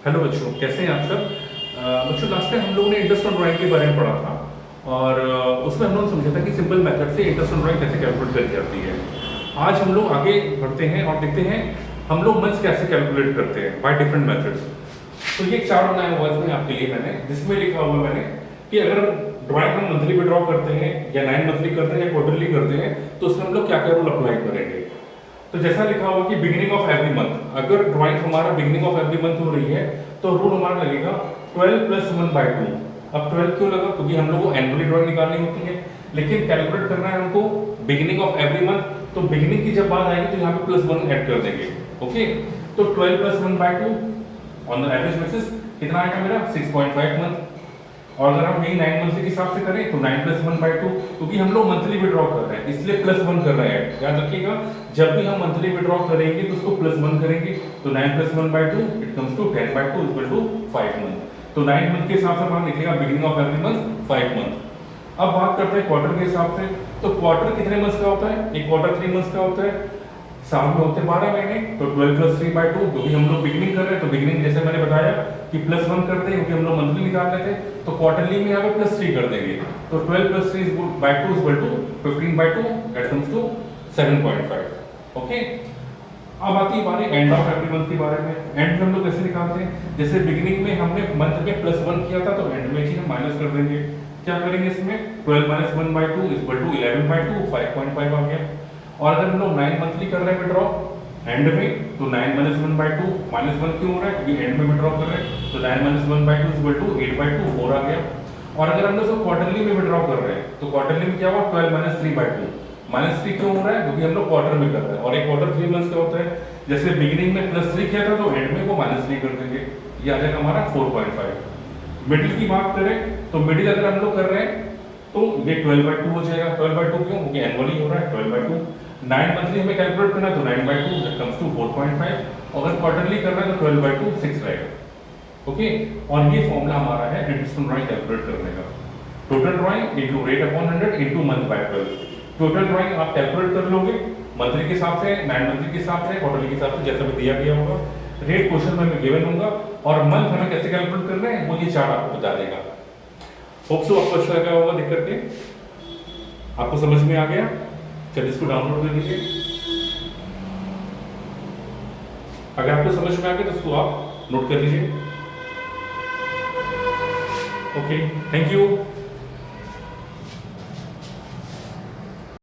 Hello बच्चों, कैसे हैं आप सब। बच्चों, लास्ट टाइम हम लोगों ने इंटरेस्ट ऑन ड्राइंग के बारे में पढ़ा था और उसमें हम लोगों ने समझा था कि सिंपल मेथड से इंटरेस्ट ऑन ड्राइंग कैसे कैलकुलेट करी जाती है। आज हम लोग आगे बढ़ते हैं और देखते हैं हम लोग मंथ्स कैसे कैलकुलेट करते हैं बाय डिफरेंट मेथड्स। तो ये चार्ट बनाया हुआ है इसमें आपके लिए मैंने, जिसमें लिखा हुआ मैंने कि अगर ड्राइंग हम मंथली विड्रॉ करते हैं या 9 मंथली करते हैं या क्वार्टरली करते हैं तो उसमें हम लोग क्या क्या रूल अप्लाई करेंगे। तो जैसा लिखा हुआ कि बिगिनिंग ऑफ एवरी मंथ, अगर ड्राइंग हमारा बिगिनिंग ऑफ एवरी मंथ हो रही है तो रूल हमारा लगेगा 12 + 1/2। अब 12 क्यों लगा? क्योंकि हम लोग को एनुअली ड्राइंग निकालनी होती है, लेकिन कैलकुलेट करना है हमको बिगिनिंग ऑफ एवरी मंथ। तो बिगिनिंग की जब बात आएगी तो यहाँ पे +1 ऐड कर देंगे। ओके, तो 12 + 1/2 ऑन द एवरेज बेसिस कितना आएगा मेरा 6.5 मंथ। और अगर हम यही 9 मंथली के हिसाब से करें तो 9 + 1/2, क्योंकि हम लोग मंथली विड्रॉ कर रहे हैं इसलिए +1 कर रहे हैं। याद रखिएगा, जब भी हम मंथली विड्रॉ करेंगे तो उसको +1 करेंगे। तो 9 + 1/2 इट कम्स टू 10/2 = 5 मंथ। तो 9 मंथ के हिसाब से हम लिखेगा beginning of every month 5 month. अब बात करते हैं क्वार्टर के हिसाब से। तो क्वार्टर कितने मंथ्स का होता है? एक क्वार्टर 3 मंथ्स का होता है, साल में होते 12 महीने। तो 12 + 3/2, क्योंकि हम लोग बिगिनिंग कर रहे हैं तो बिगिनिंग जैसे मैंने बताया कि +1 करते हैं क्योंकि हम लोग मंथली निकाल रहे थे, तो क्वार्टरली में यहाँ पे +3 कर देंगे। तो 12 + 3/2 = 15/2 दैट कम्स टू 7.5। ओके, अब आती है बारी एंड ऑफ एवरी मंथ के बारे में। एंड में हम लोग कैसे निकालते हैं? जैसे बिगिनिंग में हमने मंथ में +1 किया था तो एंड में ही हम माइनस कर देंगे। क्या करेंगे इसमें? 12 - 1/2 = 11/2, 5.5 आ गया। और अगर हम लोग 9 मंथली कर रहे हैं विड्रॉ एंड में, तो 9 - 1/2 -1 क्यों हो रहा है? क्योंकि एंड में विड्रॉ कर रहे हैं। तो 9 - 1/2 = 8/2, 4 आ गया। और अगर हम लोग क्वार्टरली में विड्रॉ कर रहे हैं तो क्वार्टरली में क्या हुआ? 12 - 3/2। -3 क्यों हो रहा है? क्योंकि हम लोग क्वार्टर में कर रहे हैं और एक क्वार्टर 3 मंथ्स का होता है। जैसे बिगिनिंग में +3 किया था तो एंड में वो -3 कर देंगे। ये आ जाएगा हमारा 4.5। मिडिल की बात करें तो मिडिल अगर हम लोग कर रहे हैं तो ये 12/2 हो जाएगा। 12/2 क्यों? क्योंकि एनुअली हो रहा है 12/2। 9 मंथली हमें कैलकुलेट करना है तो 9/2 दैट कम्स टू 4.5। अगर क्वार्टरली करना है तो 12/2 6 रहेगा। ओके, और ये फॉर्मूला हमारा है इंटरेस्ट ऑन ड्राइंग कैलकुलेट करने का। Total drawing into rate upon 100 into month by 12। Total drawing आप कैलकुलेट कर लोगे मंथली के हिसाब से, 9 मंथली के हिसाब से, क्वार्टरली के हिसाब से, जैसा भी दिया गया होगा। रेट क्वेश्चन में मैं गिवन होगा और मंथ हमें कैसे कैलकुलेट करना है वो ये चार्ट आपको बता देगा। होप सो आपको अच्छा लगा होगा देख करके, आपको समझ में आ गया। चलिए इसको डाउनलोड कर लीजिए। अगर आपको समझ में आ गया तो इसको आप नोट कर लीजिए। Okay, thank you.